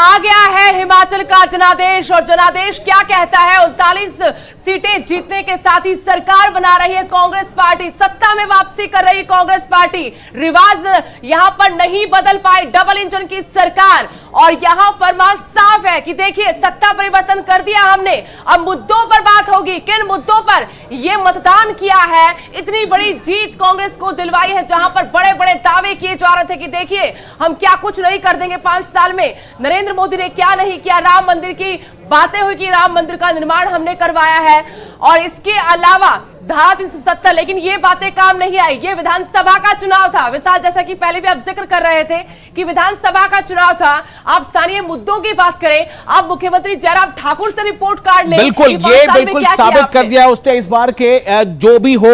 आ गया है हिमाचल का जनादेश। और जनादेश क्या कहता है? 39 सीटें जीतने के साथ ही सरकार बना रही है कांग्रेस पार्टी, सत्ता में वापसी कर रही कांग्रेस पार्टी। रिवाज यहां पर नहीं बदल पाई डबल इंजन की सरकार। और यहां फरमान साफ है कि देखिए सत्ता परिवर्तन कर दिया हमने, अब मुद्दों पर बात होगी। किन मुद्दों पर यह मतदान किया है? इतनी बड़ी जीत कांग्रेस को दिलवाई है, जहां पर बड़े बड़े दावे किए जा रहे थे कि देखिए हम क्या कुछ नहीं कर देंगे 5 साल में। नरेंद्र मोदी ने क्या नहीं किया, राम मंदिर की बातें हुई कि राम मंदिर का निर्माण हमने करवाया है, और इसके अलावा धारा 370, लेकिन ये बातें काम नहीं आई। ये विधानसभा का चुनाव था विशाल, जैसा कि पहले भी आप जिक्र कर रहे थे कि विधानसभा का चुनाव था। आप स्थानीय मुद्दों की बात करें, आप मुख्यमंत्री जयराम ठाकुर से रिपोर्ट कार्ड लें। बिल्कुल, ये बिल्कुल साबित कर दिया उसने इस बार के जो भी हो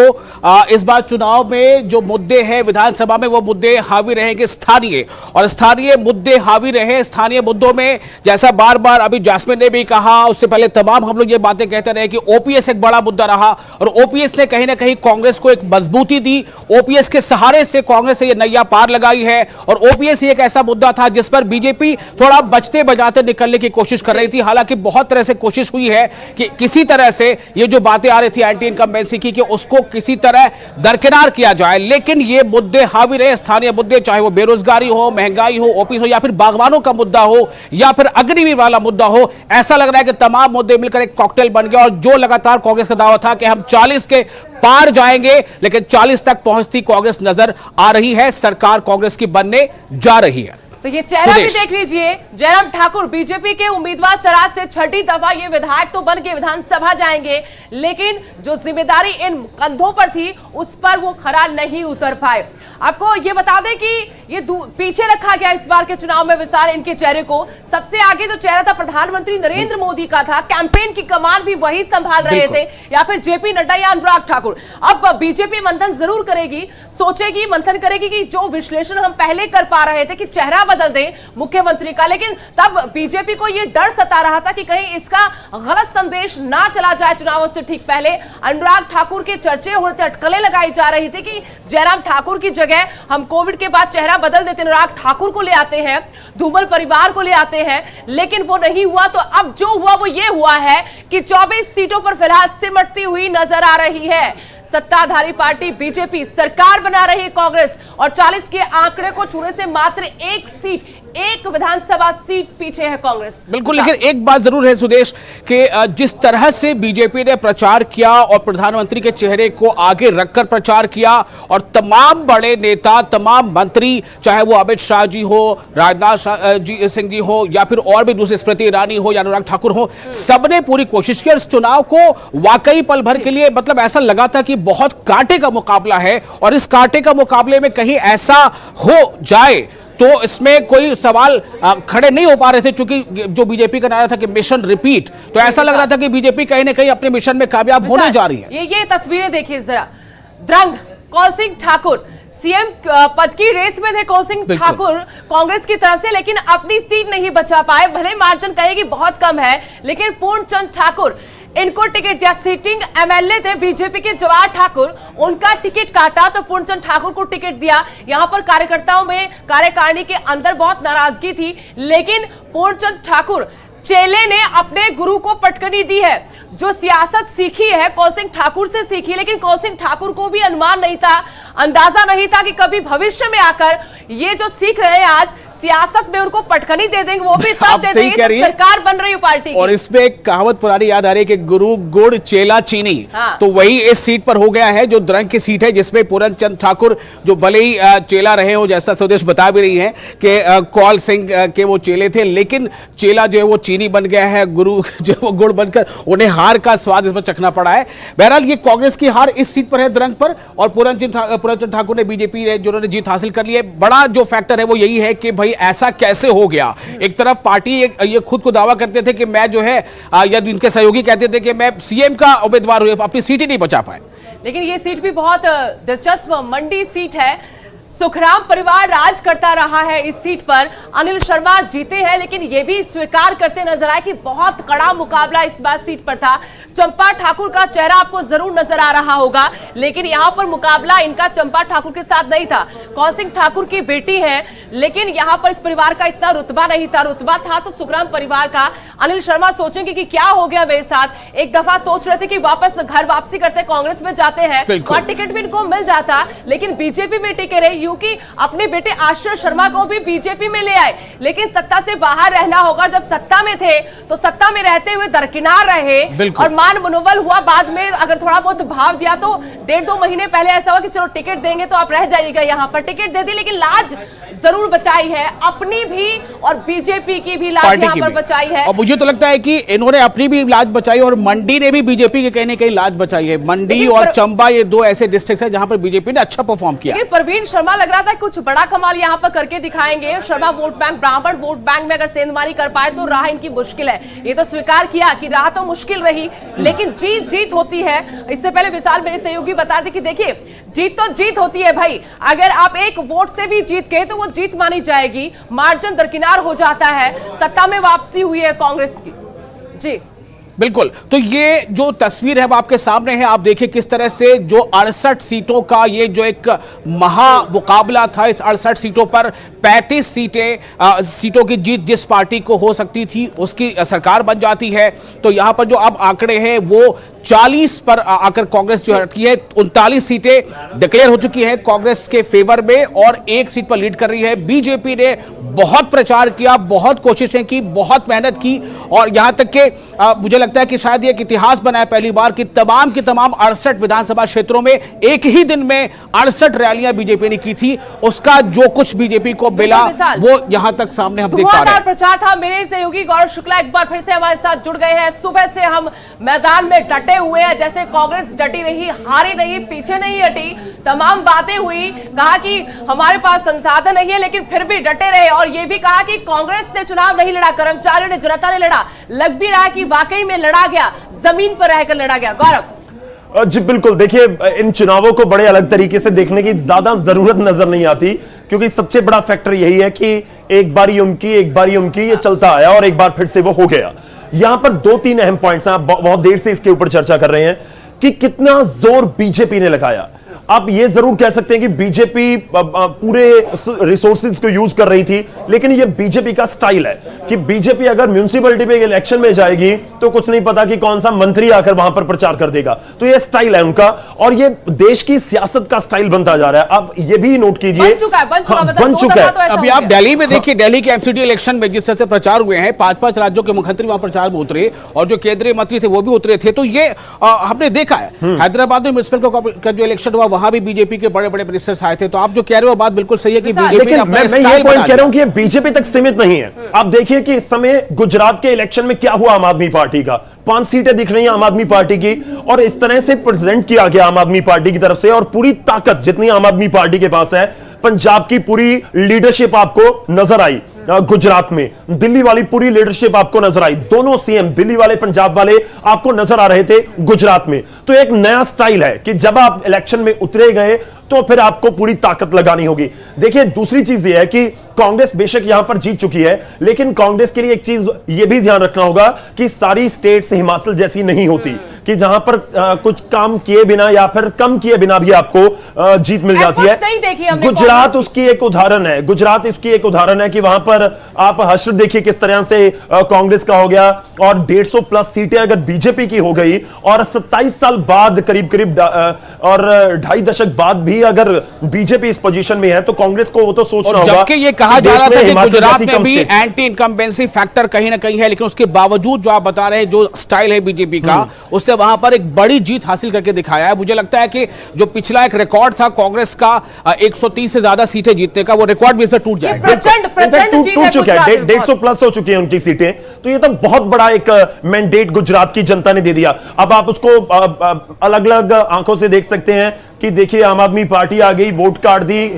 इस बार चुनाव में जो मुद्दे हैं विधानसभा में, वो मुद्दे हावी रहेंगे स्थानीय, और स्थानीय मुद्दे हावी रहे। स्थानीय मुद्दों में जैसा बार बार अभी जास्मिन ने भी कहा, उससे पहले तमाम हम लोग ये बातें कहते रहे कि ओपीएस एक बड़ा मुद्दा रहा, और ओपीएस ने कहीं ना कहीं कांग्रेस को एक मजबूती दी। ओपीएस के सहारे से कांग्रेस से ये नैया पार लगाई है, और ओपीएस एक ऐसा मुद्दा था जिस पर बीजेपी थोड़ा बचते बजाते निकलने की कोशिश कर रही थी। हालांकि बहुत तरह से कोशिश हुई है कि किसी तरह से ये जो बातें आ रही थी एंटी इनकम्बेंसी की, कि उसको किसी तरह दरकिनार किया जाए, लेकिन ये मुद्दे हावी रहे। स्थानीय मुद्दे, चाहे वो बेरोजगारी हो, महंगाई हो, ओपीएस हो, या फिर बागवानों का मुद्दा हो, या फिर अग्निवीर वाला मुद्दा हो, ऐसा लग रहा है कि तमाम मुद्दे मिलकर एक कॉकटेल बन गया। और जो लगातार कांग्रेस का दावा था कि हम 40 के पार जाएंगे, लेकिन 40 तक पहुंचती कांग्रेस नजर आ रही है। सरकार कांग्रेस की बनने जा रही है। तो ये चेहरा भी देख लीजिए, जयराम ठाकुर बीजेपी के उम्मीदवार सराज से छठी दफा ये विधायक तो बन के विधानसभा जाएंगे, लेकिन जो जिम्मेदारी इन कंधों पर थी उस पर वो खरा नहीं उतर पाए। आपको ये बता दें कि ये पीछे रखा गया इस बार के चुनाव में विशाल इनके चेहरे को। सबसे आगे जो चेहरा था प्रधानमंत्री नरेंद्र मोदी का था, कैंपेन की कमान भी वही संभाल रहे थे, या फिर जेपी नड्डा या अनुराग ठाकुर। अब बीजेपी मंथन जरूर करेगी, सोचेगी, मंथन करेगी कि जो विश्लेषण हम पहले कर पा रहे थे कि चेहरा बदल दे मुख्यमंत्री का, लेकिन तब बीजेपी को यह डर सता रहा था कि कहीं इसका गलत संदेश ना चला जाए चुनावों से ठीक पहले। अनुराग ठाकुर के चर्चे होते, अटकलें लगाई जा रही थी कि जयराम ठाकुर की जगह हम कोविड के बाद चेहरा बदल देते, अनुराग ठाकुर को ले आते हैं, धूमल परिवार को ले आते हैं, लेकिन वो नहीं हुआ। तो अब जो हुआ वो ये हुआ है कि 24 सीटों पर फिलहाल सिमटती हुई नजर आ रही है सत्ताधारी पार्टी बीजेपी। सरकार बना रही है कांग्रेस, और 40 के आंकड़े को छूने से मात्र एक सीट, एक विधानसभा सीट पीछे है कांग्रेस। बिल्कुल, लेकिन एक बात जरूर है सुदेश कि जिस तरह से बीजेपी ने प्रचार किया और प्रधानमंत्री के चेहरे को आगे रखकर प्रचार किया, और तमाम बड़े नेता, तमाम मंत्री, चाहे वो अमित शाह जी हो, राजनाथ सिंह जी हो, या फिर और भी दूसरे स्मृति ईरानी हो या अनुराग ठाकुर हो, सबने पूरी कोशिश की। और इस चुनाव को वाकई पल भर के लिए मतलब ऐसा लगा था कि बहुत कांटे का मुकाबला है, और इस कांटे का मुकाबले में कहीं ऐसा हो जाए तो इसमें कोई सवाल खड़े नहीं हो पा रहे थे, क्योंकि जो बीजेपी का नारा था कि मिशन रिपीट, तो ऐसा लग रहा था कि बीजेपी कहीं ना कहीं अपने मिशन में कामयाब होने जा रही है। ये तस्वीरें देखिए जरा, द्रंग कौल सिंह ठाकुर सीएम पद की रेस में थे कौल सिंह ठाकुर कांग्रेस की तरफ से, लेकिन अपनी सीट नहीं बचा पाए। भले मार्जिन कहेगी बहुत कम है, लेकिन पूर्णचंद ठाकुर इनको टिकट दिया। सीटिंग एमएलए थे बीजेपी के जवाहर ठाकुर, उनका टिकट काटा तो पूर्णचंद ठाकुर को टिकट दिया। यहां पर कार्यकर्ताओं में, कार्यकारिणी के अंदर बहुत नाराजगी थी, लेकिन पूर्णचंद ठाकुर चेले ने अपने गुरु को पटकनी दी है। जो सियासत सीखी है कौल सिंह ठाकुर से सीखी, लेकिन कौल सिंह ठाकुर को भी अनुमान नहीं था, अंदाजा नहीं था कि कभी भविष्य में आकर ये जो सीख रहे हैं आज सियासत में उनको पटकनी दे देंगे, वो भी तब दे देंगे जब सरकार बन रही है पार्टी की। और इसमें एक कहावत पुरानी याद आ रही है कि गुरु गुड़ चेला चीनी, तो वही इस सीट पर हो गया है, जो द्रंग की सीट है, जिसमें पूर्णचंद ठाकुर जो भले ही चेला रहे हो, जैसा स्वदेश बता भी रही है कि कौल सिंह के वो चेले थे, लेकिन चेला जो है वो चीनी बन गया है, गुरु जो वो गुड़ बनकर उन्हें हार का स्वाद इसमें चखना पड़ा है। बहरहाल ये कांग्रेस की हार इस सीट पर है द्रंग पर, और पूर्णचंद ठाकुर ने, बीजेपी ने जिन्होंने जीत हासिल कर ली है। बड़ा जो फैक्टर है वो यही है कि भाई ऐसा कैसे हो गया। एक तरफ पार्टी ये खुद को दावा करते थे कि मैं जो है, या इनके सहयोगी कहते थे कि मैं सीएम का उम्मीदवार हुए, अपनी सीट ही नहीं बचा पाए। लेकिन ये सीट भी बहुत दिलचस्प मंडी सीट है। सुखराम परिवार राज करता रहा है इस सीट पर। अनिल शर्मा जीते हैं, लेकिन यह भी स्वीकार करते नजर आए कि बहुत कड़ा मुकाबला इस बार सीट पर था। चंपा ठाकुर का चेहरा आपको जरूर नजर आ रहा होगा, लेकिन यहां पर मुकाबला इनका चंपा ठाकुर के साथ नहीं था। कौन सिंह ठाकुर की बेटी है, लेकिन यहां पर इस परिवार का इतना रुतबा नहीं था। रुतबा था तो सुखराम परिवार का। अनिल शर्मा सोचेंगे कि क्या हो गया मेरे साथ। एक दफा सोच रहे थे कि वापस घर वापसी करते, कांग्रेस में जाते हैं, वहां टिकट भी इनको मिल जाता, लेकिन बीजेपी में टिके रहे, क्योंकि अपने बेटे आश्रय शर्मा को भी बीजेपी में ले आए। लेकिन सत्ता से बाहर रहना होगा। जब सत्ता में थे तो सत्ता में रहते हुए दरकिनार रहे और मान मनोबल हुआ। बाद में अगर थोड़ा बहुत भाव दिया तो 1.5-2 महीने पहले ऐसा हुआ कि चलो टिकट देंगे तो आप रह जाइएगा, यहां पर टिकट दे दी, लेकिन लाज जरूर बचाई है, अपनी भी और बीजेपी की भी लाज यहां पर बचाई है। और मुझे तो लगता है कि इन्होंने अपनी भी लाज बचाई और मंडी ने भी बीजेपी के कहने कहीं लाज बचाई है। मंडी और चंबा ये दो ऐसे डिस्ट्रिक्ट हैं जहां पर बीजेपी ने अच्छा परफॉर्म किया। लेकिन परवीन शर्मा लग रहा था कुछ बड़ा कमाल यहां पर करके दिखाएंगे। शर्मा वोट बैंक, ब्राह्मण वोट बैंक में अगर सेंधमारी कर पाए तो राह इनकी मुश्किल है। ये तो स्वीकार किया कि राह तो मुश्किल रही, लेकिन जीत होती है। इससे पहले विशाल मेरे सहयोगी बता दे कि देखिए, जीत तो जीत होती है भाई। अगर आप एक वोट से भी जीत गए तो वो जीत मानी जाएगी। मार्जिन दरकिनार हो जाता है। सत्ता में वापसी हुई है कांग्रेस की। जी बिल्कुल, तो ये जो तस्वीर है वो आपके सामने है। आप देखिए किस तरह से जो 68 सीटों का ये जो एक महा मुकाबला था, इस 68 सीटों पर 35 सीटों की जीत जिस पार्टी को हो सकती थी उसकी सरकार बन जाती है। तो यहां पर जो अब आंकड़े हैं वो 40 पर आकर कांग्रेस जो हटकी है, 39 सीटें डिक्लेयर हो चुकी है कांग्रेस के फेवर में और 1 सीट पर लीड कर रही है। बीजेपी ने बहुत प्रचार किया, बहुत कोशिशें की, बहुत मेहनत की और यहां तक कि मुझे लगता है कि शायद ये एक इतिहास बना है पहली बार कि तमाम की तमाम 68 विधानसभा क्षेत्रों में एक ही दिन में 68 रैलियां बीजेपी ने की थी। उसका जो कुछ बीजेपी को मिला वो यहां तक सामने हम देख पा रहे हैं। प्रचार था। मेरे सहयोगी गौरव शुक्ला एक बार फिर से हमारे साथ जुड़ गए हैं। सुबह से हम मैदान में डटे हुए हैं, जैसे कांग्रेस डटी रही, हारी नहीं, पीछे नहीं हटी। तमाम बातें हुई, कहा कि हमारे पास संसाधन नहीं है लेकिन फिर भी डटे रहे और यह भी कहा कि कांग्रेस ने चुनाव नहीं लड़ा, कर्मचारियों ने, जनता ने लड़ा। लग भी रहा कि वाकई में लड़ा गया, जमीन पर रहकर लड़ा गया। गौरव जी बिल्कुल, देखिए इन चुनावों को बड़े अलग तरीके से देखने की ज्यादा जरूरत नजर नहीं आती, क्योंकि सबसे बड़ा फैक्टर यही है कि एक बारी उमकी ये चलता आया और एक बार फिर से वो हो गया। यहां पर 2-3 अहम पॉइंट्स हैं, आप बहुत देर से इसके ऊपर चर्चा कर रहे हैं कि कितना जोर बीजेपी ने लगाया। आप ये जरूर कह सकते हैं कि बीजेपी पूरे रिसोर्सेज को यूज कर रही थी, लेकिन ये बीजेपी का स्टाइल है कि बीजेपी अगर म्युनिसिपैलिटी में इलेक्शन में जाएगी तो कुछ नहीं पता कि कौन सा मंत्री आकर वहां पर प्रचार कर देगा। तो ये स्टाइल है उनका और ये देश की सियासत का स्टाइल बनता जा रहा है। आप ये भी नोट कीजिए, बन चुका है। तो अभी आप दिल्ली में देखिए, दिल्ली के एमसीडी इलेक्शन में जिस तरह से प्रचार हुए हैं, 5-5 राज्यों के मुख्यमंत्री वहां प्रचार में उतरे और जो केंद्रीय मंत्री थे वो भी उतरे थे। तो ये हमने देखा है। हैदराबाद में म्युनिसिपल का जो इलेक्शन हुआ वहां भी बीजेपी के बड़े-बड़े मिनिस्टर्स आए थे। तो आप जो कह रहे हो बात बिल्कुल सही है कि बीजेपी ने अपना स्टाइल मैं ये पॉइंट कह रहा हूं कि ये बीजेपी तक सीमित नहीं है। आप देखिए कि इस समय गुजरात के इलेक्शन में क्या हुआ आम आदमी पार्टी का। 5 सीटें दिख रही हैं आम आदमी पार्टी की और इस तरह से प्रेजेंट किया गया आम आदमी पार्टी की तरफ से और पूरी ताकत जितनी आम आदमी पार्टी के पास है, पंजाब की पूरी लीडरशिप आपको नजर आई गुजरात में, दिल्ली वाली पूरी लीडरशिप आपको नजर आई, दोनों सीएम दिल्ली वाले पंजाब वाले आपको नजर आ रहे थे गुजरात में। तो एक नया स्टाइल है कि जब आप इलेक्शन में उतरे गए तो फिर आपको पूरी ताकत लगानी होगी। देखिए दूसरी चीज यह है कि कांग्रेस बेशक यहां पर जीत चुकी है, लेकिन कांग्रेस के लिए एक चीज यह भी ध्यान रखना होगा कि सारी स्टेट्स हिमाचल जैसी नहीं होती कि जहां पर कुछ काम किए बिना या फिर कम किए बिना भी आपको जीत मिल जाती है। गुजरात उसकी एक उदाहरण है। गुजरात इसकी एक उदाहरण है कि वहां पर आप हश्र देखिए किस तरह से कांग्रेस का हो गया और 150+ सीटें अगर बीजेपी की हो गई और 27 साल बाद करीब और 2.5 दशक बाद भी अगर बीजेपी इस पोजीशन में है तो कांग्रेस को वो तो सोचना होगा। जबकि ये कहा जा रहा था कि गुजरात में भी एंटी इनकम्बेंसी फैक्टर कहीं ना कहीं है, लेकिन उसके बावजूद जो आप बता रहे हैं जो स्टाइल है बीजेपी का, उससे वहां पर एक बड़ी जीत हासिल करके दिखाया है। मुझे लगता है कि जो पिछला एक रिकॉर्ड था कांग्रेस का 130 से ज्यादा सीटें जीतने का, वो रिकॉर्ड भी इसमें टूट जाएगा। टूट चुका है, 150+ हो चुकी है उनकी सीटें। तो ये तो बहुत बड़ा एक मैंडेट गुजरात की जनता ने दे दिया। अब आप उसको अलग अलग आंखों से देख सकते हैं कि देखिए आम आदमी पार्टी आ गई, वोट काट दी,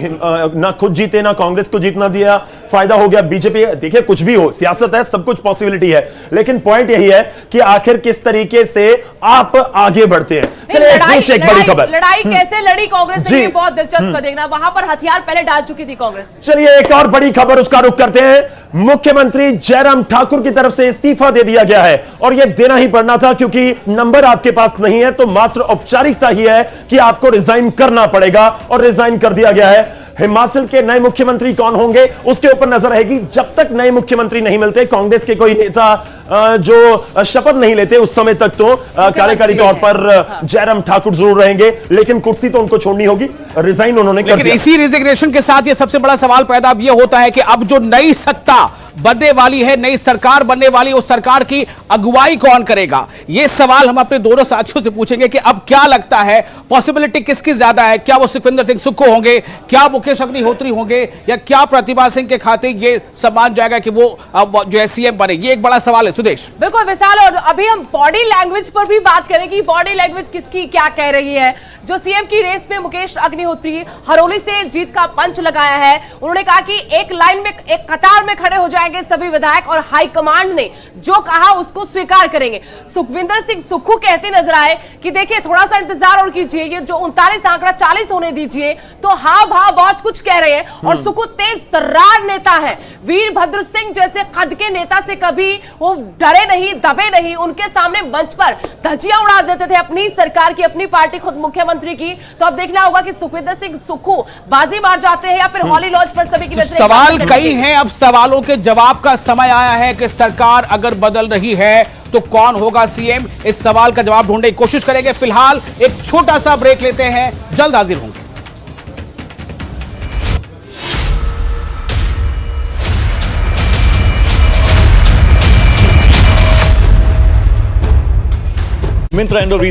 ना खुद जीते ना कांग्रेस को जीतना दिया, फायदा हो गया बीजेपी। देखिए कुछ भी हो, सियासत है, सब कुछ पॉसिबिलिटी है, लेकिन पॉइंट यही है कि आखिर किस तरीके से आप आगे बढ़ते हैं। चलिए इस बीच एक बड़ी खबर, लड़ाई कैसे लड़ी कांग्रेस जी। ने, बहुत दिलचस्प है देखना। वहां पर हथियार पहले डाल चुकी थी कांग्रेस। चलिए एक और बड़ी खबर, उसका रुख करते हैं। मुख्यमंत्री जयराम ठाकुर की तरफ से इस्तीफा दे दिया गया है, और यह देना ही पड़ना था क्योंकि नंबर आपके पास नहीं है, तो मात्र औपचारिकता ही है कि आपको रिजाइन करना पड़ेगा, और रिजाइन कर दिया गया है। हिमाचल के नए मुख्यमंत्री कौन होंगे उसके ऊपर नजर रहेगी। जब तक नए मुख्यमंत्री नहीं मिलते, कांग्रेस के कोई नेता जो शपथ नहीं लेते, उस समय तक तो कार्यकारी तौर पर जयराम ठाकुर जरूर रहेंगे, लेकिन कुर्सी तो उनको छोड़नी होगी। रिजाइन उन्होंने कर दिया। इसी रिजिग्नेशन के साथ ये सबसे बड़ा सवाल पैदा अब ये होता है कि अब जो नई सत्ता बनने वाली है, नई सरकार बनने वाली, उस सरकार की अगुवाई कौन करेगा? ये सवाल हम अपने दोनों साथियों से पूछेंगे कि अब क्या लगता है, पॉसिबिलिटी किसकी ज्यादा है? क्या वो सुखविंदर सिंह सुक्खू होंगे, क्या मुकेश अग्निहोत्री होंगे, या क्या प्रतिभा सिंह के खाते ये सम्मान जाएगा कि वो जो है सीएम बने? ये एक बड़ा सवाल है सुदेश। बिल्कुल विशाल, और अभी हम बॉडी लैंग्वेज पर भी बात करेंगे। बॉडी लैंग्वेज किसकी क्या कह रही है? जो सीएम की रेस में मुकेश अग्निहोत्री हरोली से जीत का पंच लगाया है, उन्होंने कहा कि एक लाइन में, एक कतार में खड़े हो जाएंगे सभी विधायक, और हाईकमांड ने जो कहा उसको स्वीकार करेंगे। सुखविंदर सिंह सुक्खू कहते नजर आए कि देखिए थोड़ा सा इंतजार और कीजिए, ये जो 39 आंकड़ा 40 होने दीजिए। तो हां भाव बहुत कुछ कह रहे हैं, और सुक्खू तेज तर्रार नेता है। वीरभद्र सिंह जैसे कद के नेता से कभी वो डरे नहीं, दबे नहीं, उनके सामने मंच पर धज्जियां उड़ा देते थे अपनी सरकार की, अपनी पार्टी, खुद मुख्यमंत्री की। तो अब देखना होगा कि सुखविंदर सिंह सुक्खू बाजी मार जाते हैं या फिर हॉली लॉन्च पर सभी की नजरें। सवाल कई हैं, अब सवालों के जवाब का समय आया है कि सरकार अगर बदल रही है तो कौन होगा सीएम? इस सवाल का जवाब ढूंढने की कोशिश करेंगे। फिलहाल एक छोटा सा ब्रेक लेते हैं, जल्द हाजिर होंगे। Myntra Indo Reason